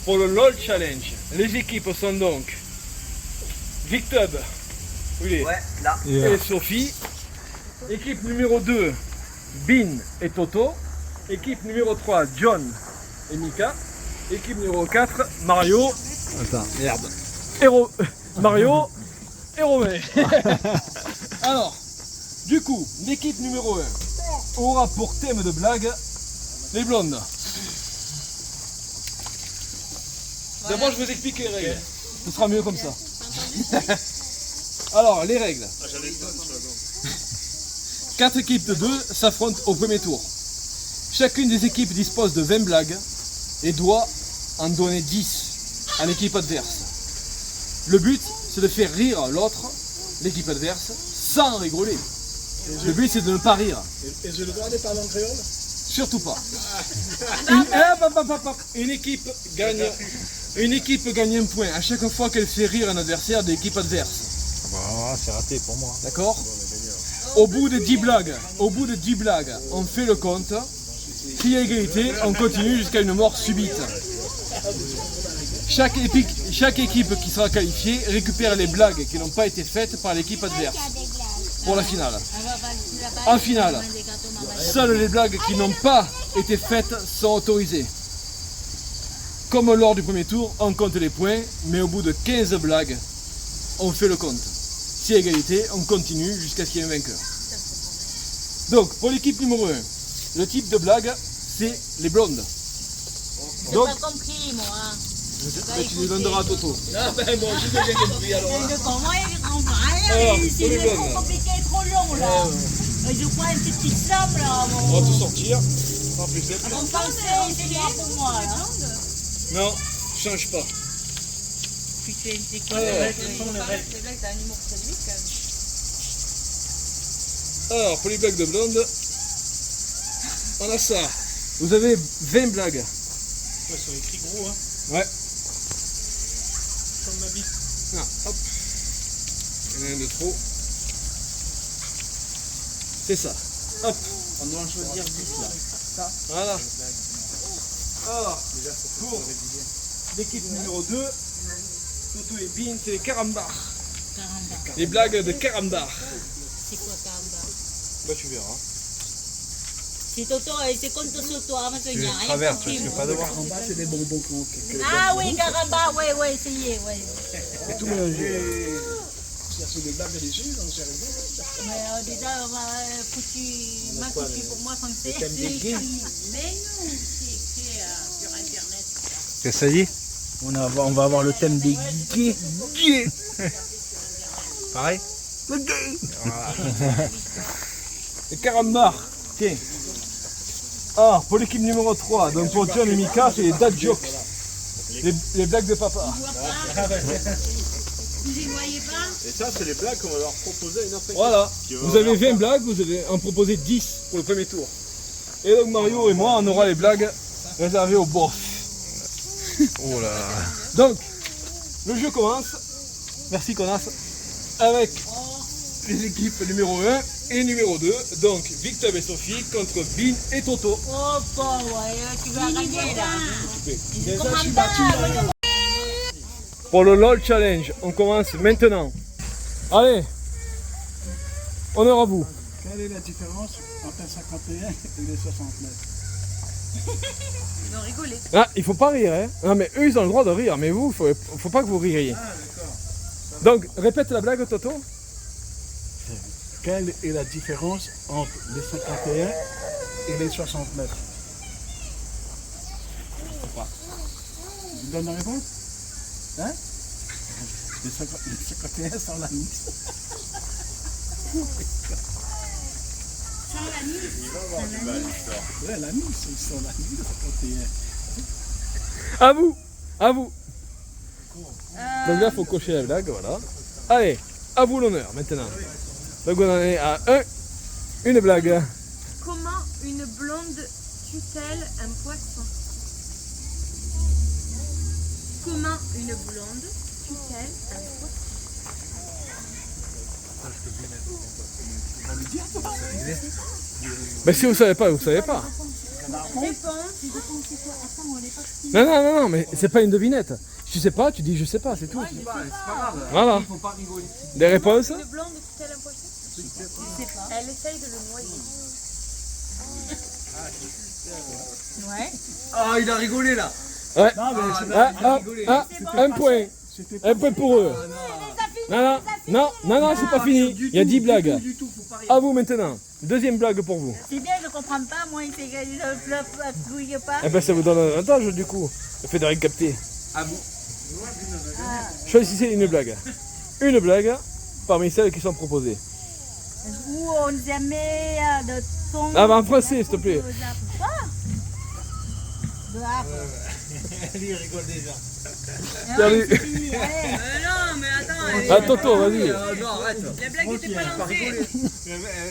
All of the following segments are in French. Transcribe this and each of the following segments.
Pour le LOL Challenge, les équipes sont donc Victub, Ouais, là. et Sophie. Équipe numéro 2, Bin et Toto. Équipe numéro 3, John et Mika. Équipe numéro 4, Mario. Attends, merde. Mario et Romain. Alors, du coup, l'équipe numéro 1 aura pour thème de blague les blondes. D'abord, je vous explique les règles. Ce sera mieux comme ça. Alors, les règles. 4 équipes de 2 s'affrontent au premier tour. Chacune des équipes dispose de 20 blagues et doit en donner 10 à l'équipe adverse. Le but, c'est de faire rire l'autre, l'équipe adverse, sans rigoler. Le but, c'est de ne pas rire. Et j'ai le droit de parler en créole? Surtout pas. Une équipe gagne un point à chaque fois qu'elle fait rire un adversaire de l'équipe adverse. Bon, c'est raté pour moi. D'accord? Au bout de 10 blagues, on fait le compte. S'il y a égalité, on continue jusqu'à une mort subite. Chaque équipe qui sera qualifiée récupère les blagues qui n'ont pas été faites par l'équipe adverse pour la finale. En finale, seules les blagues qui n'ont pas été faites sont autorisées. Comme lors du premier tour, on compte les points, mais au bout de 15 blagues, on fait le compte. Si égalité, on continue jusqu'à ce qu'il y ait un vainqueur. Donc, pour l'équipe numéro 1, le type de blague, c'est les blondes. J'ai Donc, pas compris, moi. tu les donneras à Toto. Ah ben bon, j'ai bien compris alors. Je comprends, je comprends Alors, rien. pour C'est les trop blondes. compliqué, trop long, là. Je prends une petite somme, là. On va tout sortir. En plus, c'est On pense c'est là pour moi, là. non, change pas. Puis tu es une séquence. Alors, alors, pour les blagues de blondes, on a ça. Vous avez 20 blagues. Ouais, ils sont écrits gros, hein. Ouais. Comme ma bite. Ah, hop. Il y en a un de trop. C'est ça. Hop. On doit en choisir 10 là. Voilà. Alors, pour l'équipe numéro 2, Toto et Bin, c'est les carambars. Caramba. Les blagues de carambars. C'est quoi, caramba? Bah, tu verras. C'est Toto, c'est contre sur toi, mais il n'y a rien Travers, tu compris, risques moi. pas de voir. En bas, c'est des bonbons qu'on. Ah oui, caramba, ouais, essayez, ouais. Et tout mélangé. Chercher des blagues dessus, on sait rien. Mais déjà, on m'a foutu pour moi français. thème des gays. Mais non, c'est écrit sur Internet. Qu'est-ce que ça dit? On va avoir le thème des gays. Pareil? Les carambars. Tiens. Alors, pour l'équipe numéro 3, donc pour John et Mika, c'est les dad jokes. Les blagues de papa. Vous y voyez pas? Et ça, c'est les blagues qu'on va leur proposer à une autre équipe. Voilà. Qui va Vous avez leur 20 blagues, vous allez en proposer 10 pour le premier tour. Et donc Mario et moi, on aura les blagues réservées au boss. Oh là. Donc, le jeu commence. Merci connasse. Avec les équipes numéro 1 et numéro 2. Donc, Victor et Sophie contre Bin et Toto. Oh, pas, ouais, tu vas gagner là. Déjà, je suis battu là. Pour le LOL Challenge, on commence maintenant. Allez, honneur à vous. Quelle est la différence entre un 51 et les 69? Ils vont rigoler. Ah, il faut pas rire, hein. Non, mais eux, ils ont le droit de rire, mais vous, faut pas que vous ririez. Ah, d'accord. Donc, répète la blague, Toto. Quelle est la différence entre les 51 et les 69? Je vous donne la réponse? Hein? Les 51 sans la mise. Sans la mise. Ouais, la mise, c'est sans la mise, le 51. À vous, à vous. Donc là, il faut cocher la blague, voilà. Allez, à vous l'honneur, maintenant. Donc on en est à une blague. Comment une blonde tue-t-elle un poisson? Comment une blonde tue-t-elle un poisson? Ben si vous savez pas, vous savez pas. Non, mais c'est pas une devinette. Tu sais pas, tu dis je sais pas, c'est tout. C'est pas grave. Voilà. Il faut pas rigoler. Des réponses? Une blonde tutelle impossible. Elle essaye de le noyer. Ouais. Ah, il a rigolé là. Ouais. Non, mais Un point. Un point pour eux. Non, c'est pas fini. Il y a 10 blagues. Du tout, faut pas rire. À vous maintenant. Deuxième blague pour vous. C'est bien, je comprends pas, moi, il ne gouille pas. Eh ben ça vous donne un avantage du coup. Le fait de rien capter. À vous. Choisissez une blague. Une blague parmi celles qui sont proposées. Où on jamais de ton. Ah bah en français s'il te plaît. Lui, il rigole déjà. Salut. non, mais attends. Ah Toto, vas-y. Non, arrête. La blague n'était pas lancée.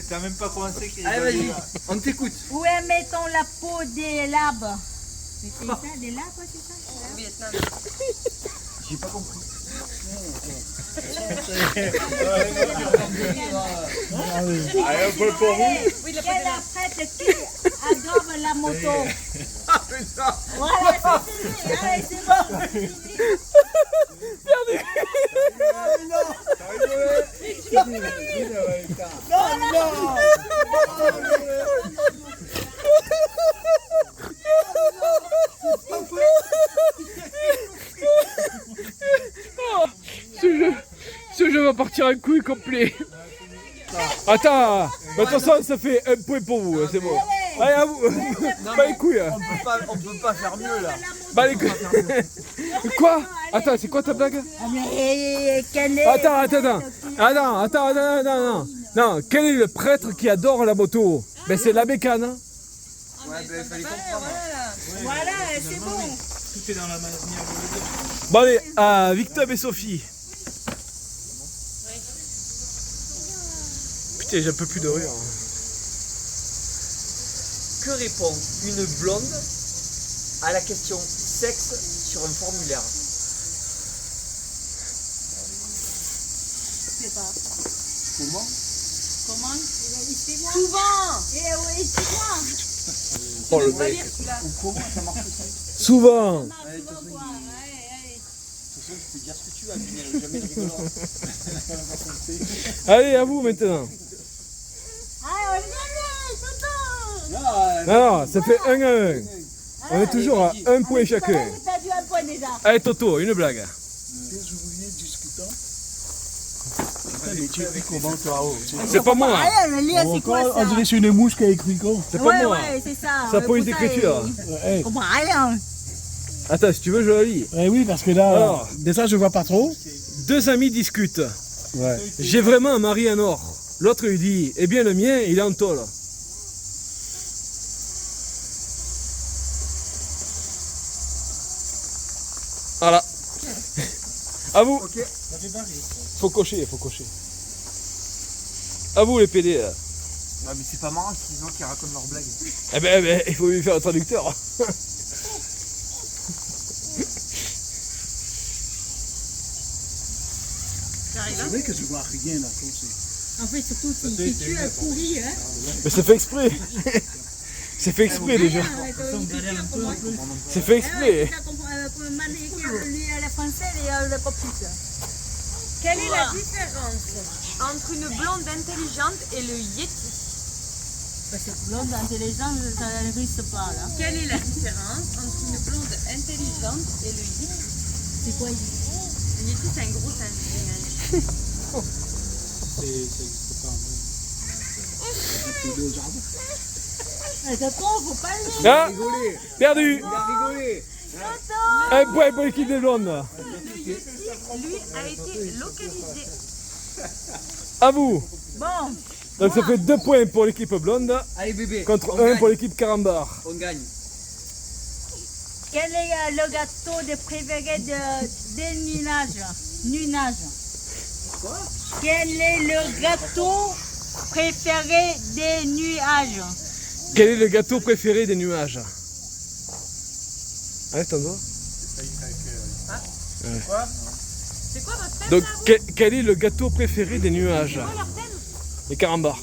T'as même pas commencé qu'il Allez, vas-y. On t'écoute. Où est mettons la peau des labres? C'est ça, des labres, c'est ça? Au Vietnam. J'ai pas compris. Allez, un peu pour vous. Oui, la Quel après qui adore la moto? Ah, putain. Voilà, c'est fini. Allez, c'est bon. Ce jeu va partir en couille complet. Attends, de toute façon ça fait un point pour vous, c'est bon. Allez à vous. Pas les couilles. On peut pas faire mieux là. Bah les couilles. Quoi? Attends, c'est quoi ta blague? Quel est. Attends. Non, quel est le prêtre qui adore la moto? Ben c'est l'abbé Cannes. Hein. Ouais, ben il fallait comprendre. Voilà, c'est bon. Tout est dans la manière de le dire. Bon allez, à Victor et Sophie. Putain, j'en peux plus de rire. Que répond une blonde à la question sexe sur un formulaire? Je sais pas. Comment? Comment? Souvent. Souvent. Et oui, c'est moi. Oh le On va mec. lire celui-là. Comment ça marche? Souvent. Souvent quoi? Allez. De toute façon, tu peux dire ce que tu veux, mais jamais de rigolant. Allez, à vous maintenant. Allez, on y est, Toto. Non, ça fait 1 à 1. On est toujours à 1 point chacun. J'ai perdu un point déjà. Allez Toto, une blague. Des ouvriers discutants. Putain, mais tu écris comment toi? C'est pas moi. Allez, le lire, c'est quoi ça? On dirait que c'est une mouche qui a écrit quoi? C'est pas Ouais, moi. ouais, c'est ça. Ça pose d'écriture. Hey. Comprends rien. Attends, si tu veux, je la lis. Eh oui, parce que là, Alors. déjà je vois pas trop. 2 amis discutent. Ouais. J'ai vraiment un mari en or. L'autre lui dit, eh bien le mien, il est en tôle. Voilà. À vous. Faut cocher. À vous les PD. Là. Ouais, mais c'est pas marrant, c'est les gens qui racontent leurs blagues. Eh ben, il faut lui faire un traducteur. C'est vrai que je vois rien là. Comme c'est. En fait, surtout si tu as pourri, hein. Mais c'est fait exprès. C'est fait exprès déjà. C'est fait exprès. Pour le mannequin, lui, le français et le copiste. Quelle est la différence entre une blonde intelligente et le Yeti? Parce que blonde intelligente, ça ne risque pas, là. Quelle est la différence entre une blonde intelligente et le Yeti? C'est quoi, il Le Yeti, c'est un gros singe. D'accord, faut pas le dire. Ah, perdu. Il a rigolé. Un point pour l'équipe des blondes. Lui a été localisé. À vous. Bon, Donc ça fait 2 points pour l'équipe blonde Allez bébé. contre on 1 gagne. pour l'équipe carambar. On gagne. quel est le gâteau de préféré des nuages? Nuages. Quoi? Quel est le gâteau préféré des nuages? Quel est le gâteau préféré des nuages? Allez, t'en vas. C'est quoi votre thème Donc, là quel est le gâteau préféré des nuages? C'est quoi leur thème? Les carambars.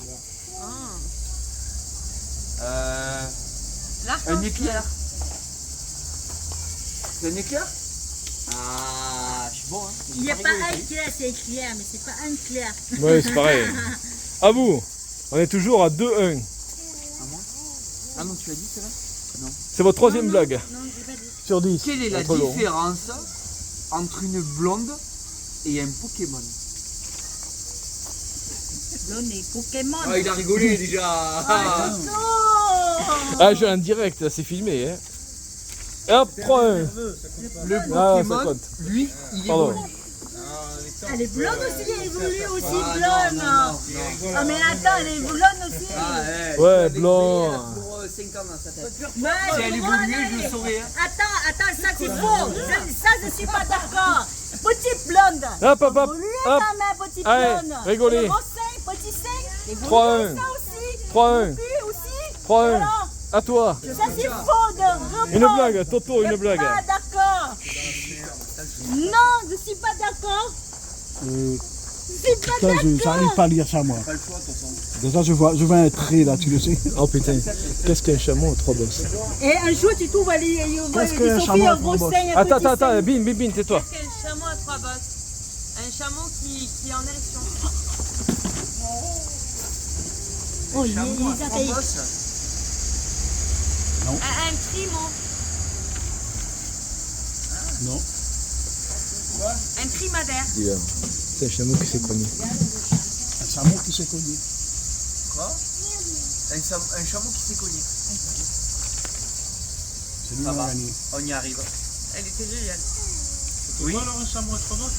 La Un éclair. C'est un éclair? Ah, je suis bon, hein. Il n'y a pas un clair, c'est clair, mais c'est pas un clair. Ouais, c'est pareil. À vous. On est toujours à 2-1. Ah non, tu as dit c'est vrai? C'est votre troisième blague. Non, j'ai pas dit. Sur 10. Quelle est la Entre long. différence entre une blonde et un Pokémon? Blonde et Pokémon. Ah, il a rigolé déjà. Ah, j'ai un direct, là, c'est filmé. Hein. Et hop, 3-1. Le Ah, ça Pokémon, compte. lui, il Pardon. évolue. Elle est blonde aussi, elle évolue aussi Ah, blonde. non. Ah mais attends, elle est blonde aussi. Ah, Ouais, blanc. Pour 5 ans dans sa tête. Ouais, Si elle blonde, évolue, je elle le est- saurais. Hein. Attends, ça c'est faux. Ça je suis pas d'accord. Petite blonde. Hop, hop, hop. Lui Hop. quand même, petite Allez, blonde. rigolez. Et le gros sein, petit sein. Et vous 3-1. voulez ça aussi. 3-1. Lui aussi. 3-1. Alors, À toi. ça c'est faux de Une blague, Toto, une Je blague. suis pas d'accord. Non, je suis pas d'accord. Je suis pas Putain, j'arrive d'accord. pas à lire ça, moi. Déjà, je vois un trait, là, tu le sais. Oh putain, qu'est-ce qu'un chameau, 3 bosses. Et un jour tu trouves les Qu'est-ce qu'un chameau à trois bosses? Attends, Bim, tais-toi. C'est un chameau à 3 bosses. Un chameau qui est en élection. Oh, il les a payés. Un trimo. Non. Un trimadaire. C'est un chameau qui s'est cogné. Un chameau qui s'est connu. Quoi? Un chameau qui s'est cogné. C'est lui qui Ça a va. gagné. On y arrive. Elle était géniale. Oui. Quoi alors un chameau à 3 bosses?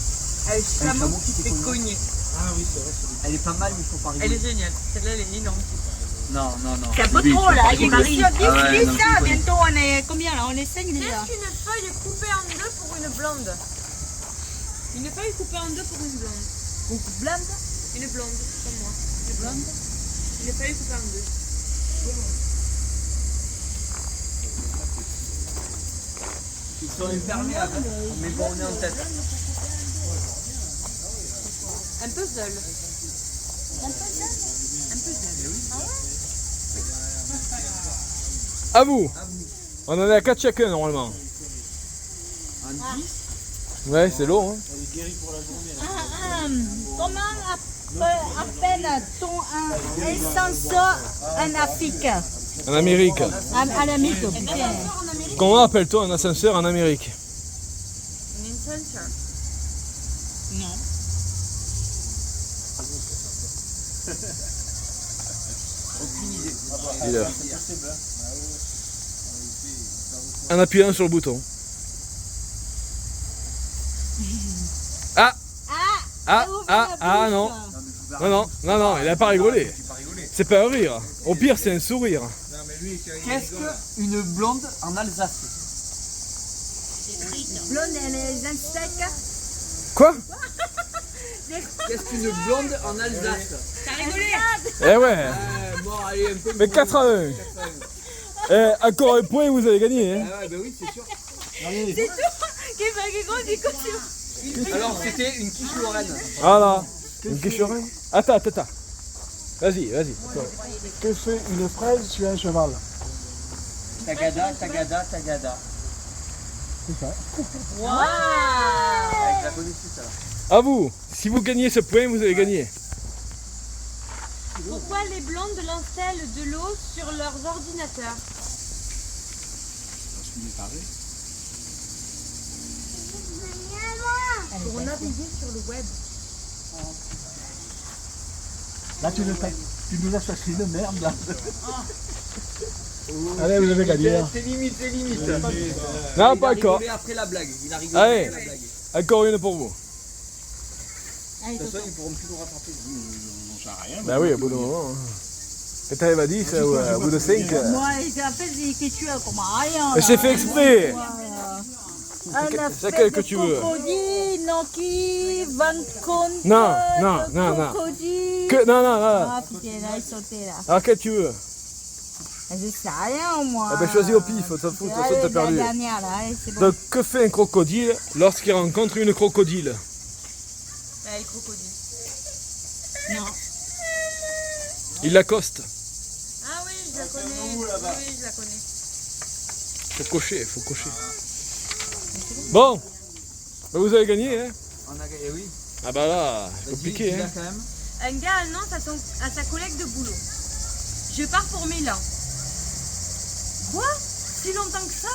Un chameau qui s'est cogné. Ah oui, c'est vrai. Elle est pas mal, mais il faut pas Elle rigoler. est géniale. Celle-là, elle est énorme. Non. C'est un peu trop là, il Marie. dit Ah ouais, non, ça, c'est pas bientôt on est combien là? On est 5 déjà. Qu'est-ce qu'une feuille coupée en deux pour une blonde? Une feuille coupée en deux pour une blonde. Blonde? Une blonde, comme moi. Une blonde? Une feuille coupée en deux. Ils sont imperméables, mais bon, on est en tête. Un puzzle. À vous. On en est à 4 chacun normalement. En 10, Ouais, c'est long. Hein. Comment appelle-t-on un ascenseur en Afrique? En Amérique. En Amérique, putain. Comment appelle-t-on un ascenseur en Amérique? Un ascenseur. Non. Dis-le. En appuyant sur le bouton. Non. Non, il a pas rigolé. C'est pas un rire. Au pire, c'est un sourire. qu'est-ce qu'une blonde en Alsace? Blonde, elle est insecte. Quoi? Qu'est-ce qu'une blonde en Alsace? T'as rigolé? Eh ouais. Bon, allez, un peu. Mais 4-1. Eh, encore un point, vous avez gagné. Hein. Ah ouais, bah oui, c'est sûr. C'est tout. Qu'est-ce que tu Alors, c'était une quiche lorraine. Voilà. Une question. Attends. Vas-y. Que fait une fraise sur un cheval? Tagada. C'est ça. Waouh! Ouais, je la connais plus, ça. À vous. Si vous gagnez ce point, vous avez gagné. Pourquoi les blondes lancent-elles de l'eau sur leurs ordinateurs? Pour naviguer sur le web. Là, tu nous as cherché une merde, là. Allez, vous avez gagné. Hein. C'est limite. Non, Il pas a encore. rigolé après la blague. Il a rigolé Allez. après la blague. Encore une pour vous. De toute façon, ils pourront plus nous rattraper. Bah oui, au bout d'un moment. Quand t'arrives à 10 ou au bout de 5. Moi, il a fait des écritures comme rien. Mais c'est fait exprès. Elle a C'est fait quel des que tu veux. crocodiles, Noki, Van Conte. Non. Crocodile. Non. Ah putain, là, ils sautaient là. Alors, quel tu veux? Je sais rien, moi. Ah ben choisis au pif, t'en fous, de toute façon t'as Allez, perdu. la dernière, là, allez, c'est bon. Donc que fait un crocodile lorsqu'il rencontre une crocodile? Elle crocodile. Non. Il l'accoste. Ah oui, je la connais. Oui, je la connais. Faut cocher, faut cocher. Bon, bah vous avez gagné, hein. On a gagné, oui. Ah bah là, c'est compliqué, Dis-la hein. quand même. Un gars annonce à sa collègue de boulot. Je pars pour Milan. Quoi? Si longtemps que ça?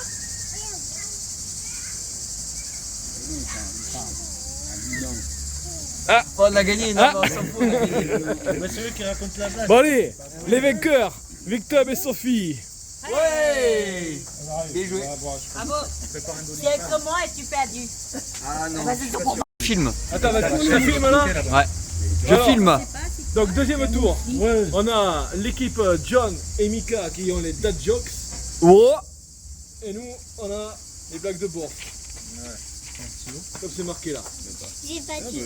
Oh, on a gagné, non, Ah. on s'en fout, on a gagné. Mais c'est eux qui racontent la blague. Bon allez, les vainqueurs, Victor et Sophie. Ouais. Bien joué. Bravo. C'est que moi et tu perdu. Ah non, je suis pas sûr. Film. Attends, tu filmes là. Ouais. Je Alors. filme. Donc deuxième tour, on a l'équipe John et Mika qui ont les dad jokes. Oh. Et nous, on a les blagues de bourse. Comme c'est marqué là. J'ai pas dit.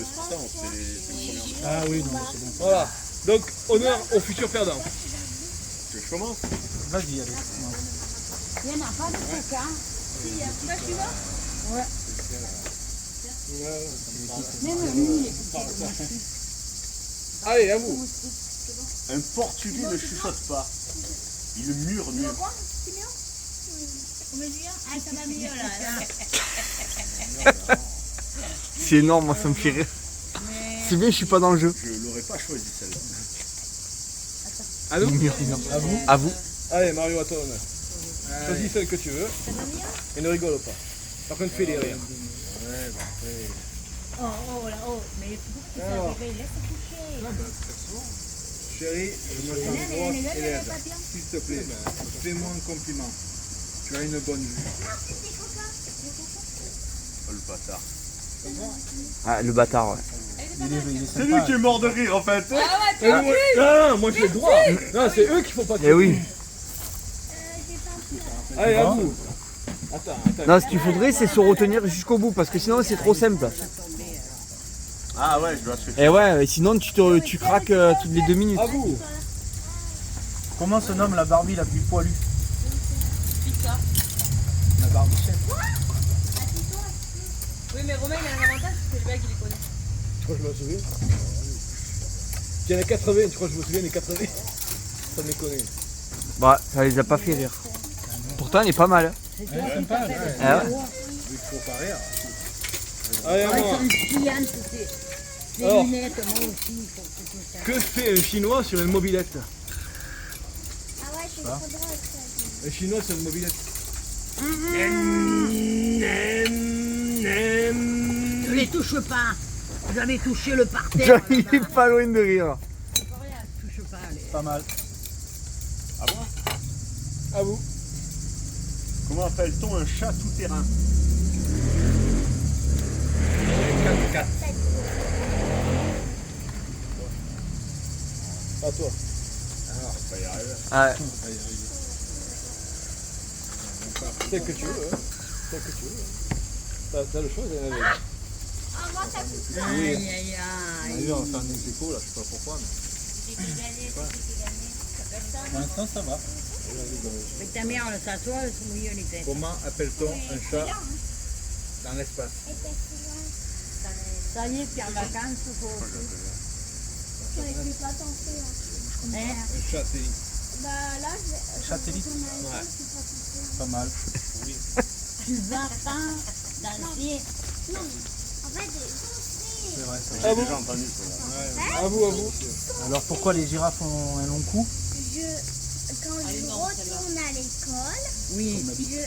Ah oui, non, c'est bon. Voilà. Donc honneur aux futurs perdants. Je commence. Vas-y, allez. Il n'y en a pas de truc, hein. Toi, tu vas? Ouais. Même lui, il est petit. Allez, à vous. Un Portugais ne chuchote pas. Il murmure. Ah, ça va mieux là. C'est énorme, moi ça me fait rire. C'est bien, je suis pas dans le jeu. Je l'aurais pas choisi celle-là. À nous. À vous. Allez, Mario, à toi l'honneur. Choisis celle que tu veux. Et ne rigole pas. Par contre, fais les rires. Oh, oh, là, oh. Mais il faut que tu Alors. fasses laisse coucher. Chérie, je me sens grosse et laide. S'il te plaît, fais-moi un compliment. Tu as une bonne vue. Oh, le bâtard. Ah, le bâtard, ouais. C'est lui qui est mort de rire en fait. Non, moi j'ai le droit. Non, c'est eux qu'il faut pas. Eh oui. Allez, à vous. Attends. Non, ce qu'il faudrait, c'est se retenir jusqu'au bout, parce que sinon, c'est trop simple. Ah ouais, je dois suivre. Et ouais, sinon, tu craques toutes les 2 minutes. À vous. Comment se nomme la Barbie la plus poilue? La Barbichette. Oui, mais Romain, il a un avantage, c'est que le mec, il les connaît. Tu crois que je me souviens? Il y en a 80, tu crois que je me souviens des 80? Ça déconne. Bah, ça les a pas fait rire. Pourtant, elle est pas mal. Sympa, ouais. Ah ouais. Il faut pas rire. Allez, à moi. Kylian, c'est Alors. lunettes, moi aussi, il faut que tu fasses. Que fait un chinois sur une mobilette? Ah ouais, c'est trop drôle ça. Un chinois sur une mobilette. Ne les touche pas. Vous avez touché le parterre. Il est pas loin de rire. Touche pas, allez. Pas mal. À vous. Comment appelle-t-on un chat tout-terrain? 4-4. À toi. On va y arriver. Ah, Celle que tu veux. Hein. Celle que tu veux. T'as le choix, il y en avait. Aïe, aïe, aïe. On va faire un ex-aequo, là, je sais pas pourquoi. Pour l'instant, ça va. Mais ta mère, elle s'assoit, elle se mouille les têtes. Comment appelle-t-on un chat dans l'espace? Ça y est, puis en vacances, il faut aussi. Hein? Un satellite. Satellite? Ouais. Pas mal. Tu vas pas danser. C'est vrai, ça. J'ai déjà entendu ça. À vous. Alors pourquoi les girafes ont un long cou? Quand je retourne à l'école, Oui. je vais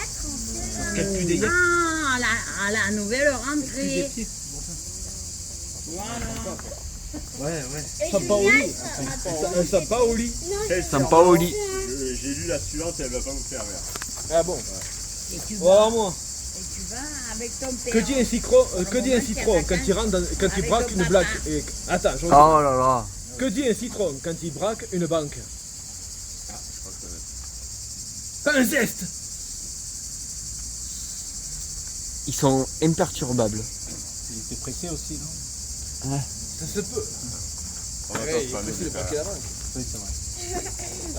être en Qu'elle pue des yeux. Ah, à la nouvelle rentrée. Ouais. Sympa au lit. Un sympa au lit. sympa au lit. J'ai lu la suivante et elle va pas vous faire rire. Ah bon. Et tu Voilà vas, moi. et tu vas avec ton père. Que dit un citron quand il rentre quand il Avec braque ton une papa. blague et... Attends, je Oh reprends. là là. Que dit un citron quand il braque une banque? Pas un zeste. Ils sont imperturbables. Il était pressé aussi, non? Ça se peut. On va Ouais, pas il se faut parler essayer de de braquer ça. la banque. Oui, c'est vrai.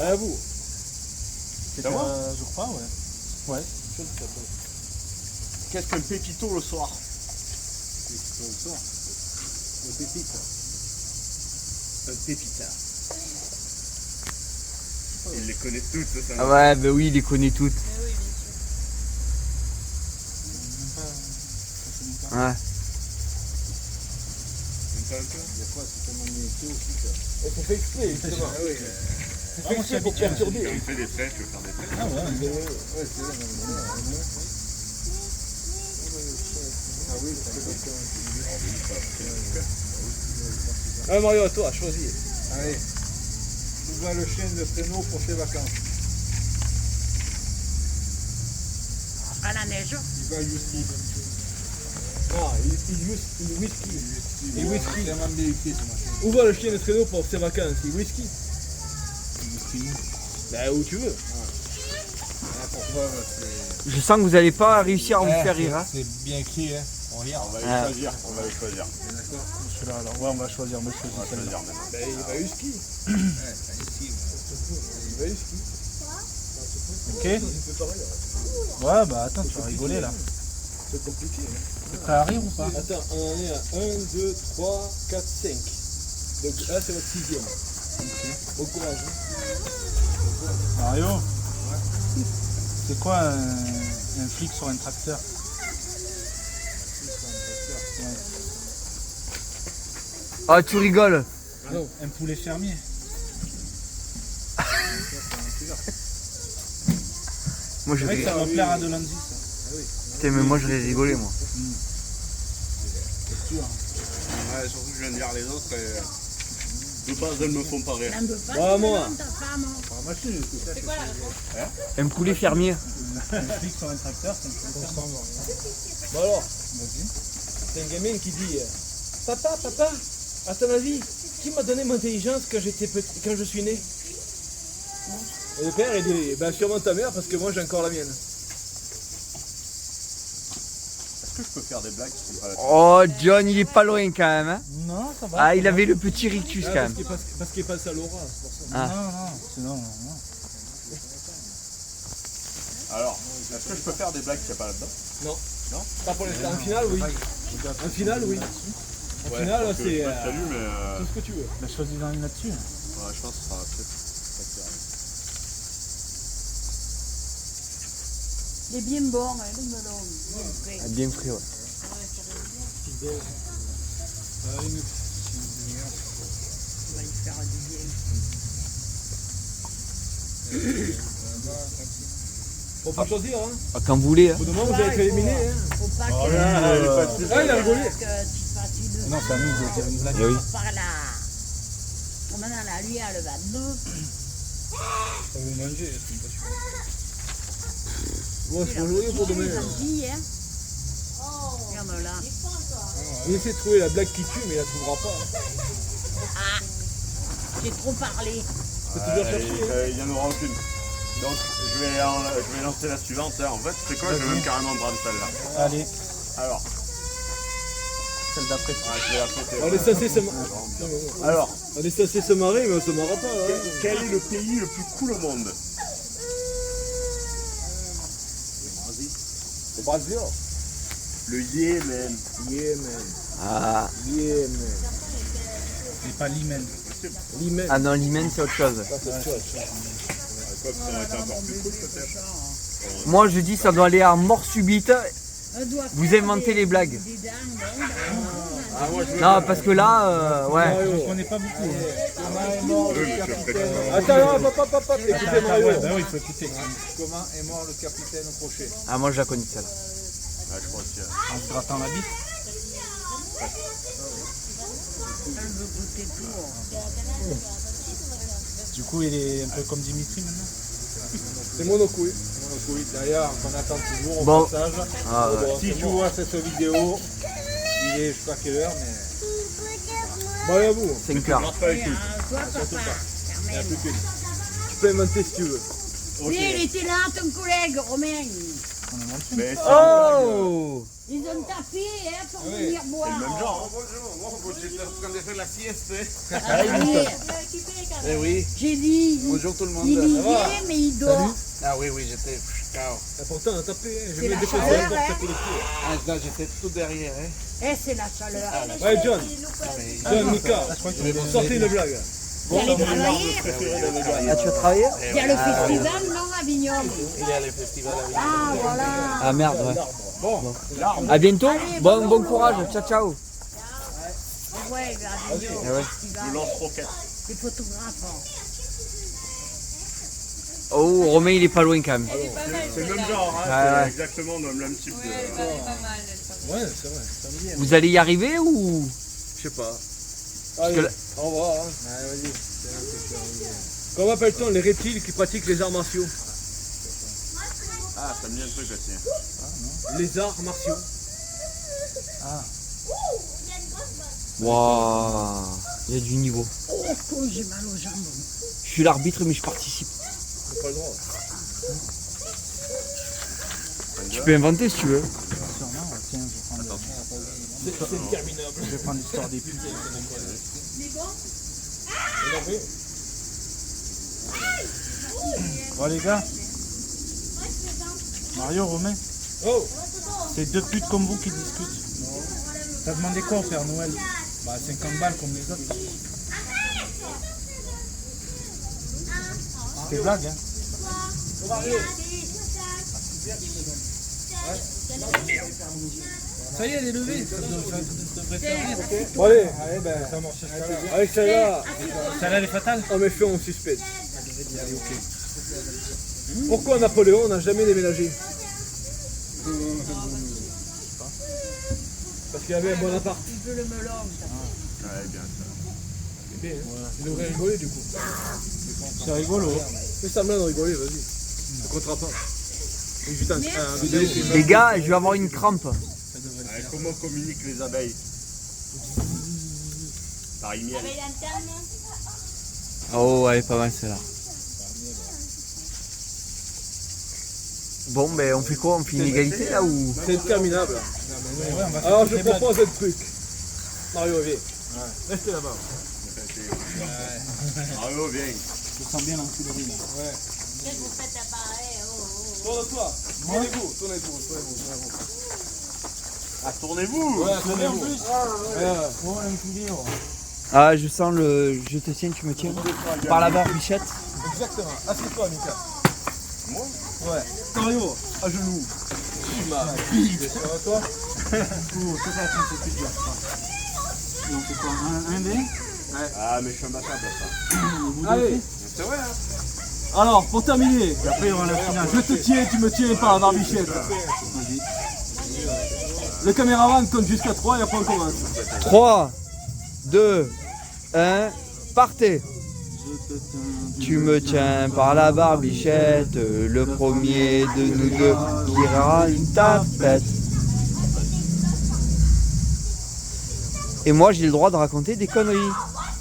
À vous. C'est moi je crois, ouais. Ouais. Qu'est-ce qu'un pépito le soir? Le pépite. Un pépita. Il les connaît toutes, ça. Ah ouais, bah oui, il les connaît toutes. Ouais. Même pas un peu. Et c'est fait exprès, justement. Ah oui. C'est fait exprès pour perturber. Il fait des traits, tu veux faire des traits. Ah ouais. Ah Mario, à toi, choisis. Allez. Où va le chien de traîneau pour ses vacances? À la neige. Il va à Youski. Ah, il whisky. Il whisky. C'est vraiment bien écrit, ce machin. Où va le chien de traîneau pour ses vacances? Il whisky. Bah où tu veux. Pourquoi c'est... Je sens que vous n'allez pas réussir à vous faire rire. Hein. C'est bien écrit, hein. On regarde. On va les Ah. choisir, on va les choisir. D'accord. Celui-là, alors. Ouais, on va choisir. On va On va choisir choisir maintenant. Bah il va whisky. Il va whisky. Ok. C'est pareil. Ouais, bah attends, tu vas rigoler là. C'est compliqué. T'es prêt à rire ou pas? Attends, on en est à 1, 2, 3, 4, 5. Donc là c'est votre 6ème. Bon courage. Mario, c'est quoi un flic sur un tracteur? Ah, tu rigoles. Un poulet fermier. Moi, C'est vrai que ça va plaire à Delandy, ça. Putain, mais moi, j'aurais rigolé, moi. C'est sûr. Ouais, surtout que je viens de lire les autres et de base elles me font pas rire. Ah moi. Un poulet fermier. Un flic sur un tracteur, c'est un poulet fermier. Bon alors, Vas-y. c'est un gamin qui dit Papa, à ton avis, qui m'a donné mon intelligence quand j'étais petit, quand je suis né? Et le père il dit ben sûrement ta mère parce que moi j'ai encore la mienne. Est-ce que je peux faire des blagues qui sont pas la Oh, John, il est pas loin quand même. Hein. Non, ça va. Ah, il avait le petit rictus quand même. Parce qu'il passe à Laura, c'est pour ça. Ah. Non, sinon, non. Alors, est-ce que je peux faire des blagues qu'il n'y a pas là-dedans? Non. Pas pour l'instant. En finale, oui. En finale, oui. En finale, parce que c'est j'ai pas salut, mais tout ce que tu veux. Bah, choisis-en une là-dessus. ouais, je pense que ça sera peut-être. Il est bien bon, hein, le melon. Ah, bien frit, ouais. On peut choisir, hein. Ah, quand vous voulez. Hein. Au moment vous avez été éliminé, hein. Faut pas Oh que, là, elle est pas si- Ah, il a rigolé. que tu fasses une Non, c'est à nous de dire une blague. Eh oui. par là. Comme dans la lui à le bateau. Ça vous manger, c'est pas sûr. Bon, c'est pour aujourd'hui ou pour demain. Gentil, hein. Regarde là. Il essaie de trouver la blague qui tue, mais il la trouvera pas. Ah, j'ai trop parlé. Faut toujours chercher. Il n'y en aura aucune. Donc, je vais lancer la suivante. Hein. En fait, c'est quoi? Je vais même carrément prendre celle-là. Allez, Alors, celle d'après. je vais la sauter. On est censé se marrer. Alors, On est censé se marrer, mais on se marra pas. Là. quel est le pays le plus cool au monde? Le Brésil. Le Yémen. Yémen. Ah. Yémen. Mais pas l'hymen. L'Yémen. Ah non, l'hymen, c'est autre chose. Ça, c'est autre chose. Quoi que ça aurait été encore plus cool peut-être? Moi, je dis, ça doit aller à mort subite. Elle doit Vous faire inventez des- les blagues. des dingues, Ah, moi je veux. Non, parce que là, ouais. Je connais pas beaucoup. Attends, non, papa, écoutez Mario. Ouais, bah oui, il faut écouter. Comment est mort le capitaine Crochet? Ah, moi, je la connais celle-là. Ah, je crois aussi. En se grattant la bite. Elle veut goûter tout. Du coup, il est un peu comme Dimitri maintenant. C'est Monocouille. Oui, d'ailleurs, on attend toujours au Bon. passage. Ah, ouais. Si tu vois cette vidéo, il est je sais pas quelle heure, mais Bon, allez à vous. 5 heures. Pas écoute. Toi, papa. Carmen. Tu peux inventer si tu veux. Oui, il était là, ton collègue, Romain. Mais c'est Oh! Ils ont tapé hein, pour venir boire. le même genre. Eh oui. J'ai dit, Bonjour tout le monde. il y Ça va? est, mais il dort. Ah oui, oui, j'étais KO. Et pourtant, on a tapé. Hein. J'ai C'est mis la des conseils chaleur, pour hein. taper les pieds. Ah, non, j'étais tout derrière. Hein. Eh, c'est la chaleur. Ouais, John. Mais John, Mika. Je crois qu'il est Sortez une blague. Vous allez travailler? Ah, tu vas travailler? Il y a le festival, non, à Avignon? Il y a le festival à Avignon. Ah, voilà. Ah merde, ouais. Bon. À bientôt. Bon courage. Ciao, ciao. Ouais, à Avignon. Eh ouais. Le lance-roquette. Les photographes. Oh, Romain, il est pas loin quand même. C'est le même genre, hein, Ouais, ouais. c'est exactement le même type de... Ouais, c'est vrai, ça me vient. Vous allez y arriver ou? Je sais pas. Parce Allez, que là- au revoir. Hein. Comment appelle-t-on les reptiles qui pratiquent les arts martiaux? Ah, ça me dit un truc aussi. Les arts martiaux. Waouh, il y a du niveau. Oh, j'ai mal aux jambes. Je suis l'arbitre mais je participe. T'as pas le droit. Tu peux inventer si tu veux. Sûrement, ouais, tiens, je vais prendre C'est interminable. je vais prendre l'histoire des putes. Bon les gars, Mario, Romain, Oh, c'est deux putes comme vous qui discutent. T'as demandé quoi au Père Noël? Bah 50 balles comme les autres. C'était blague hein. ça y est, elle est levée. Bon, allez, ben. Allez, celle-là. Celle-là elle est fatale. On met fin au suspense. Pourquoi Napoléon n'a jamais déménagé? Parce qu'il y avait un Bonaparte. Ouais, bien ça. C'est bien, hein. Il aurait rigolé du coup. C'est rigolo. Fais semblant de rigoler, vas-y. Ne comptera pas. Et putain, un vidéo. Les gars, je vais avoir une crampe. Comment communiquent les abeilles? Par email. Oh, elle est pas mal celle-là. Bon, ben on fait quoi? On fait une égalité là ou? C'est interminable. Alors je propose un truc. Mario, viens. Restez là-bas. Bravo, viens. Je sens bien l'enculerie là. Tourne-toi. Tournez-vous, tournez-vous. Ah, tournez-vous. Ouais, tournez-vous. Oh l'enculé oh. Ah, je sens le. Je te tiens, tu me tiens. Par la barre, bichette. Exactement. Assieds-toi, Mika. Moi? Ouais. Mario, à genoux. Ma bite. Ça va toi? Oh, c'est ça qui me fait plus dur. Et on fait quoi? Un dé? Ah, mais je suis imbattable à ça. Allez. C'est vrai, hein. Alors, pour terminer, Et après il y aura la finale. je te tiens, tu me tiens par la barbichette. Vas-y. Le caméraman compte jusqu'à 3 et après on commence. 3, 2, 1, partez. Tu me tiens par la barbichette, le premier de nous deux tirera une tapette. Et moi j'ai le droit de raconter des conneries.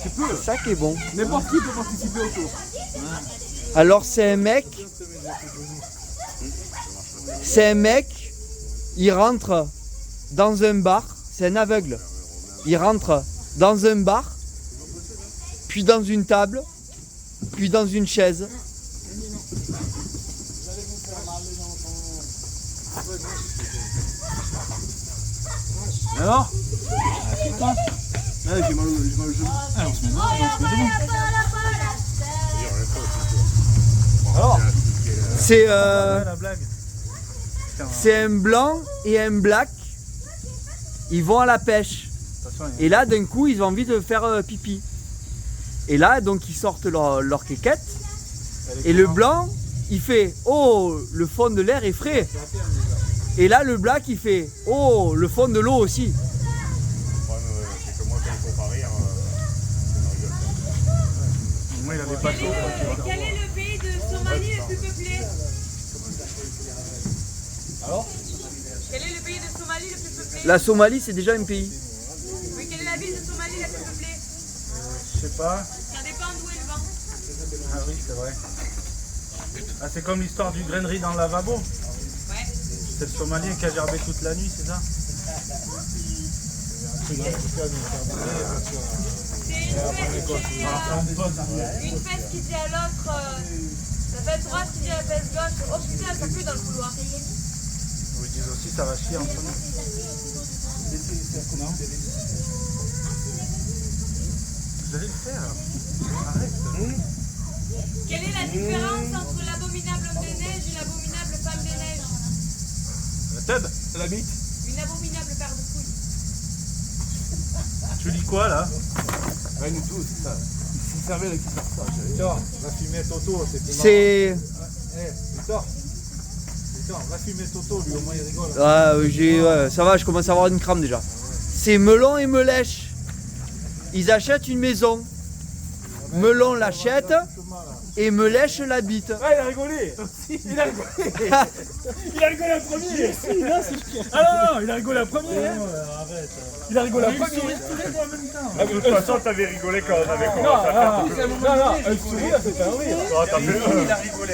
Tu peux. C'est ça qui est bon. N'importe qui peut participer au tour. Alors c'est un mec, il rentre dans un bar, c'est un aveugle. Il rentre dans un bar, puis dans une table, puis dans une chaise. Alors? Allez, j'ai mal au genou. Ah, on se met dedans, on se met debout. Alors? C'est Ouais, la blague. c'est un blanc et un black. Ils vont à la pêche. Attention, Et là, d'un coup, ils ont envie de faire pipi. Et là, donc, ils sortent leur quéquette. Et le blanc, il fait « Oh, le fond de l'air est frais ». Et là, le black, il fait « Oh, le fond de l'eau aussi ». Ouais, mais c'est que moi, quand il faut pas rire, je rigole. moi il avait pas chaud. Quel est le pays de Somalie le plus peuplé? Alors? Quel est le pays de Somalie le plus peuplé? La Somalie, c'est déjà un pays. Oui, quelle est la ville de Somalie la plus peuplée? Je sais pas. Ça dépend d'où est le vent. Ah oui, c'est vrai. Ah, c'est comme l'histoire du grainerie dans le lavabo. Ouais. C'est le Somalien qui a gerbé toute la nuit, c'est ça? C'est une fesse qui dit à l'autre, la fesse droite qui dit à la fesse gauche, oh putain, ça pue dans le couloir. Ou ils disent aussi ça va chier entre nous. Non. Vous allez le faire. Arrête. Quelle est la différence entre l'abominable homme des neiges et l'abominable femme des neiges? La tête. La bite. Une abominable paire de couilles. Tu lis quoi là? Rien du tout, c'est ça. C'est Cervelle qui sort ça. Victor, va filmer Toto, c'est plus marrant. C'est... Victor, va filmer Toto, lui au moins il rigole. Ouais, ça va, je commence à avoir une crampe déjà. C'est Melon et Melèche. Ils achètent une maison. Melon l'achète et Melèche l'habite. Ah, il a rigolé. Il a rigolé. Il a rigolé en premier. Ah non, il a rigolé en premier. Arrête. Il a rigolé en premier. Tous les deux en même temps. De toute façon, t'avais rigolé quand on avait commencé à faire. Non, un sourire, c'est un rire. Oh, t'as fait Il a rigolé.